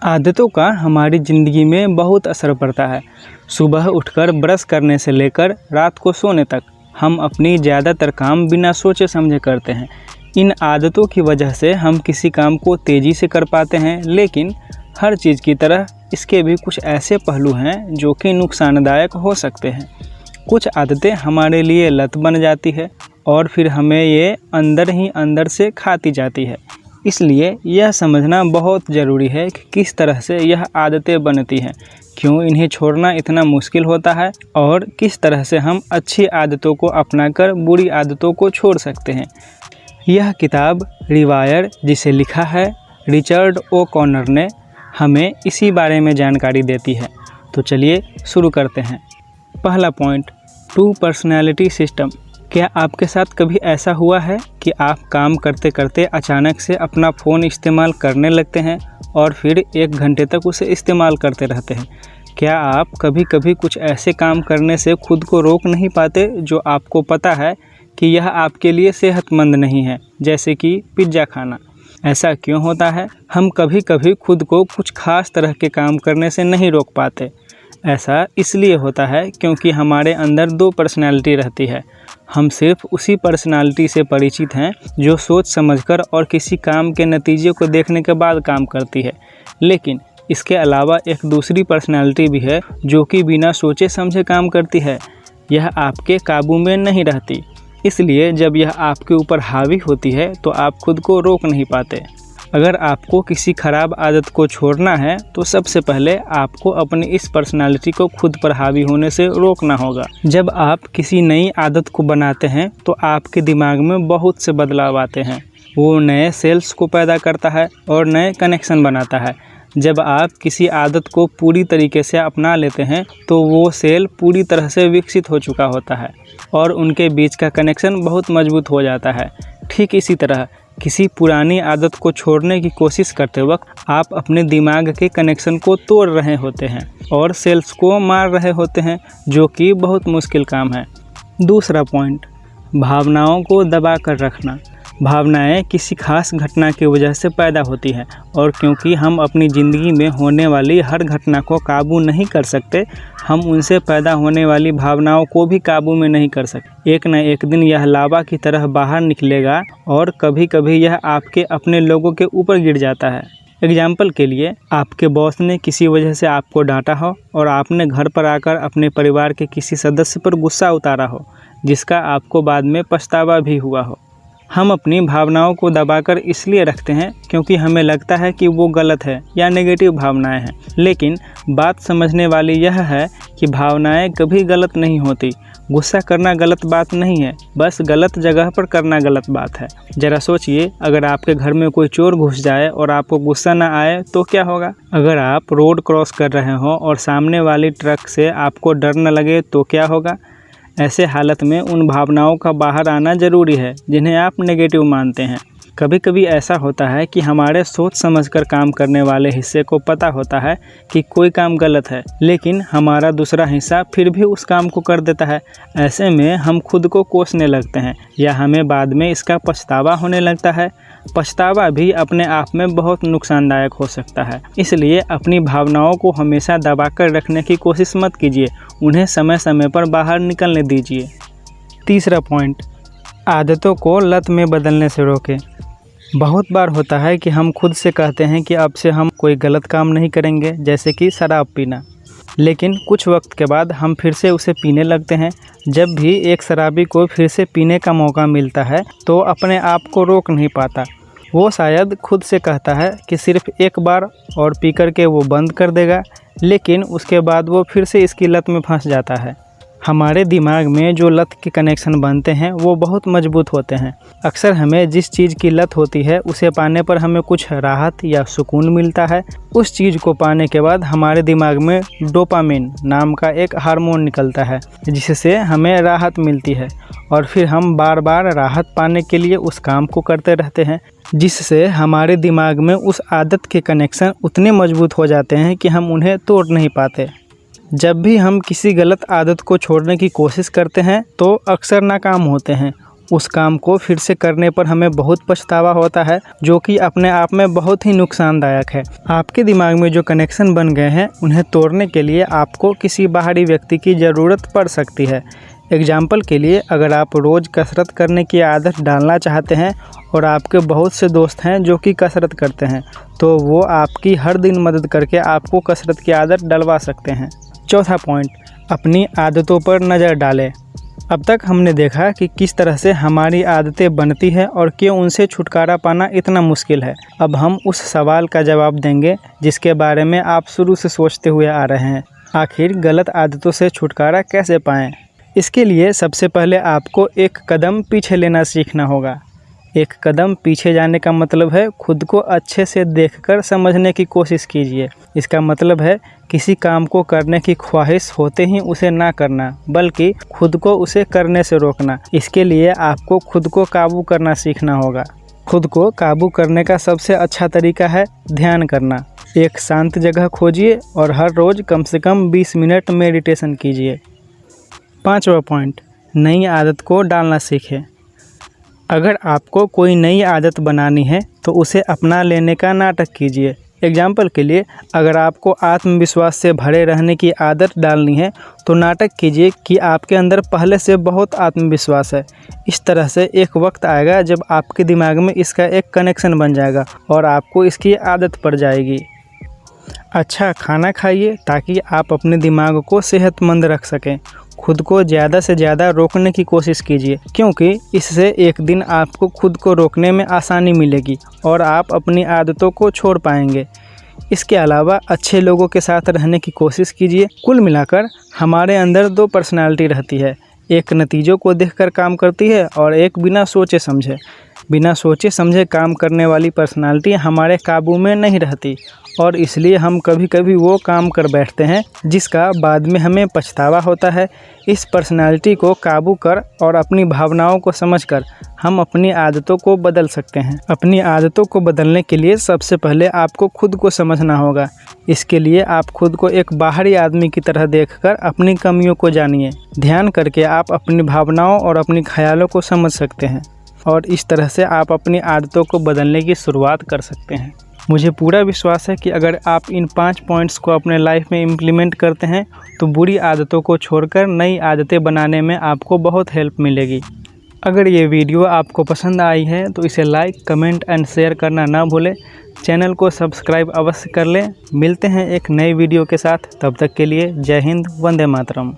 आदतों का हमारी ज़िंदगी में बहुत असर पड़ता है। सुबह उठकर ब्रश करने से लेकर रात को सोने तक हम अपनी ज़्यादातर काम बिना सोचे समझे करते हैं। इन आदतों की वजह से हम किसी काम को तेज़ी से कर पाते हैं, लेकिन हर चीज़ की तरह इसके भी कुछ ऐसे पहलू हैं जो कि नुकसानदायक हो सकते हैं। कुछ आदतें हमारे लिए लत बन जाती है और फिर हमें ये अंदर ही अंदर से खाती जाती है। इसलिए यह समझना बहुत ज़रूरी है कि किस तरह से यह आदतें बनती हैं, क्यों इन्हें छोड़ना इतना मुश्किल होता है और किस तरह से हम अच्छी आदतों को अपनाकर बुरी आदतों को छोड़ सकते हैं। यह किताब रिवायर, जिसे लिखा है रिचर्ड ओ कॉनर ने, हमें इसी बारे में जानकारी देती है। तो चलिए शुरू करते हैं। पहला पॉइंट, 2 पर्सनैलिटी सिस्टम। क्या आपके साथ कभी ऐसा हुआ है कि आप काम करते करते अचानक से अपना फ़ोन इस्तेमाल करने लगते हैं और फिर 1 घंटे तक उसे इस्तेमाल करते रहते हैं? क्या आप कभी कभी कुछ ऐसे काम करने से खुद को रोक नहीं पाते जो आपको पता है कि यह आपके लिए सेहतमंद नहीं है, जैसे कि पिज़्ज़ा खाना? ऐसा क्यों होता है? हम कभी कभी खुद को कुछ खास तरह के काम करने से नहीं रोक पाते। ऐसा इसलिए होता है क्योंकि हमारे अंदर 2 पर्सनैलिटी रहती है। हम सिर्फ उसी पर्सनालिटी से परिचित हैं जो सोच समझकर और किसी काम के नतीजे को देखने के बाद काम करती है, लेकिन इसके अलावा एक दूसरी पर्सनालिटी भी है जो कि बिना सोचे समझे काम करती है। यह आपके काबू में नहीं रहती, इसलिए जब यह आपके ऊपर हावी होती है तो आप खुद को रोक नहीं पाते। अगर आपको किसी खराब आदत को छोड़ना है तो सबसे पहले आपको अपनी इस पर्सनालिटी को खुद पर हावी होने से रोकना होगा। जब आप किसी नई आदत को बनाते हैं तो आपके दिमाग में बहुत से बदलाव आते हैं। वो नए सेल्स को पैदा करता है और नए कनेक्शन बनाता है। जब आप किसी आदत को पूरी तरीके से अपना लेते हैं तो वो सेल पूरी तरह से विकसित हो चुका होता है और उनके बीच का कनेक्शन बहुत मजबूत हो जाता है। ठीक इसी तरह किसी पुरानी आदत को छोड़ने की कोशिश करते वक्त आप अपने दिमाग के कनेक्शन को तोड़ रहे होते हैं और सेल्स को मार रहे होते हैं, जो कि बहुत मुश्किल काम है। दूसरा पॉइंट, भावनाओं को दबा कर रखना। भावनाएं किसी खास घटना की वजह से पैदा होती हैं और क्योंकि हम अपनी ज़िंदगी में होने वाली हर घटना को काबू नहीं कर सकते, हम उनसे पैदा होने वाली भावनाओं को भी काबू में नहीं कर सकते। एक न एक दिन यह लावा की तरह बाहर निकलेगा और कभी कभी यह आपके अपने लोगों के ऊपर गिर जाता है। एग्जाम्पल के लिए, आपके बॉस ने किसी वजह से आपको डांटा हो और आपने घर पर आकर अपने परिवार के किसी सदस्य पर गुस्सा उतारा हो, जिसका आपको बाद में पछतावा भी हुआ हो। हम अपनी भावनाओं को दबाकर इसलिए रखते हैं क्योंकि हमें लगता है कि वो गलत है या नेगेटिव भावनाएं हैं, लेकिन बात समझने वाली यह है कि भावनाएं कभी गलत नहीं होती। गुस्सा करना गलत बात नहीं है, बस गलत जगह पर करना गलत बात है। ज़रा सोचिए, अगर आपके घर में कोई चोर घुस जाए और आपको गुस्सा ना आए तो क्या होगा? अगर आप रोड क्रॉस कर रहे हो और सामने वाली ट्रक से आपको डर न लगे तो क्या होगा? ऐसे हालत में उन भावनाओं का बाहर आना ज़रूरी है जिन्हें आप नेगेटिव मानते हैं। कभी कभी ऐसा होता है कि हमारे सोच समझकर काम करने वाले हिस्से को पता होता है कि कोई काम गलत है, लेकिन हमारा दूसरा हिस्सा फिर भी उस काम को कर देता है। ऐसे में हम खुद को कोसने लगते हैं या हमें बाद में इसका पछतावा होने लगता है। पछतावा भी अपने आप में बहुत नुकसानदायक हो सकता है, इसलिए अपनी भावनाओं को हमेशा दबाकर रखने की कोशिश मत कीजिए, उन्हें समय समय पर बाहर निकलने दीजिए। तीसरा पॉइंट, आदतों को लत में बदलने से रोकें। बहुत बार होता है कि हम खुद से कहते हैं कि अब से हम कोई गलत काम नहीं करेंगे, जैसे कि शराब पीना, लेकिन कुछ वक्त के बाद हम फिर से उसे पीने लगते हैं। जब भी एक शराबी को फिर से पीने का मौका मिलता है तो अपने आप को रोक नहीं पाता। वो शायद खुद से कहता है कि सिर्फ एक बार और पी करके वो बंद कर देगा, लेकिन उसके बाद वो फिर से इसकी लत में फंस जाता है। हमारे दिमाग में जो लत के कनेक्शन बनते हैं वो बहुत मजबूत होते हैं। अक्सर हमें जिस चीज़ की लत होती है उसे पाने पर हमें कुछ राहत या सुकून मिलता है। उस चीज़ को पाने के बाद हमारे दिमाग में डोपामिन नाम का एक हार्मोन निकलता है, जिससे हमें राहत मिलती है और फिर हम बार बार राहत पाने के लिए उस काम को करते रहते हैं, जिससे हमारे दिमाग में उस आदत के कनेक्शन उतने मजबूत हो जाते हैं कि हम उन्हें तोड़ नहीं पाते। जब भी हम किसी गलत आदत को छोड़ने की कोशिश करते हैं तो अक्सर नाकाम होते हैं उस काम को फिर से करने पर हमें बहुत पछतावा होता है, जो कि अपने आप में बहुत ही नुकसानदायक है। आपके दिमाग में जो कनेक्शन बन गए हैं उन्हें तोड़ने के लिए आपको किसी बाहरी व्यक्ति की ज़रूरत पड़ सकती है। एग्जाम्पल के लिए, अगर आप रोज़ कसरत करने की आदत डालना चाहते हैं और आपके बहुत से दोस्त हैं जो कि कसरत करते हैं, तो वो आपकी हर दिन मदद करके आपको कसरत की आदत डलवा सकते हैं। चौथा पॉइंट, अपनी आदतों पर नज़र डालें। अब तक हमने देखा कि किस तरह से हमारी आदतें बनती हैं और क्यों उनसे छुटकारा पाना इतना मुश्किल है। अब हम उस सवाल का जवाब देंगे जिसके बारे में आप शुरू से सोचते हुए आ रहे हैं, आखिर गलत आदतों से छुटकारा कैसे पाएं। इसके लिए सबसे पहले आपको एक कदम पीछे लेना सीखना होगा। एक कदम पीछे जाने का मतलब है खुद को अच्छे से देखकर समझने की कोशिश कीजिए। इसका मतलब है किसी काम को करने की ख्वाहिश होते ही उसे ना करना, बल्कि खुद को उसे करने से रोकना। इसके लिए आपको खुद को काबू करना सीखना होगा। खुद को काबू करने का सबसे अच्छा तरीका है ध्यान करना। एक शांत जगह खोजिए और हर रोज़ कम से कम 20 मिनट मेडिटेशन कीजिए। पांचवा पॉइंट, नई आदत को डालना सीखें। अगर आपको कोई नई आदत बनानी है तो उसे अपना लेने का नाटक कीजिए। एग्जाम्पल के लिए, अगर आपको आत्मविश्वास से भरे रहने की आदत डालनी है तो नाटक कीजिए कि आपके अंदर पहले से बहुत आत्मविश्वास है। इस तरह से एक वक्त आएगा जब आपके दिमाग में इसका एक कनेक्शन बन जाएगा और आपको इसकी आदत पड़ जाएगी। अच्छा खाना खाइए ताकि आप अपने दिमाग को सेहतमंद रख सकें। खुद को ज़्यादा से ज़्यादा रोकने की कोशिश कीजिए, क्योंकि इससे एक दिन आपको खुद को रोकने में आसानी मिलेगी और आप अपनी आदतों को छोड़ पाएंगे। इसके अलावा अच्छे लोगों के साथ रहने की कोशिश कीजिए। कुल मिलाकर हमारे अंदर 2 पर्सनालिटी रहती है, एक नतीजों को देखकर काम करती है और एक बिना सोचे समझे। बिना सोचे समझे काम करने वाली पर्सनालिटी हमारे काबू में नहीं रहती और इसलिए हम कभी कभी वो काम कर बैठते हैं जिसका बाद में हमें पछतावा होता है। इस पर्सनालिटी को काबू कर और अपनी भावनाओं को समझकर हम अपनी आदतों को बदल सकते हैं। अपनी आदतों को बदलने के लिए सबसे पहले आपको खुद को समझना होगा। इसके लिए आप खुद को एक बाहरी आदमी की तरह देखकर अपनी कमियों को जानिए। ध्यान करके आप अपनी भावनाओं और अपनी ख्यालों को समझ सकते हैं और इस तरह से आप अपनी आदतों को बदलने की शुरुआत कर सकते हैं। मुझे पूरा विश्वास है कि अगर आप इन 5 पॉइंट्स को अपने लाइफ में इम्प्लीमेंट करते हैं तो बुरी आदतों को छोड़कर नई आदतें बनाने में आपको बहुत हेल्प मिलेगी। अगर ये वीडियो आपको पसंद आई है तो इसे लाइक, कमेंट एंड शेयर करना ना भूलें। चैनल को सब्सक्राइब अवश्य कर लें। मिलते हैं एक नई वीडियो के साथ, तब तक के लिए जय हिंद, वंदे मातरम।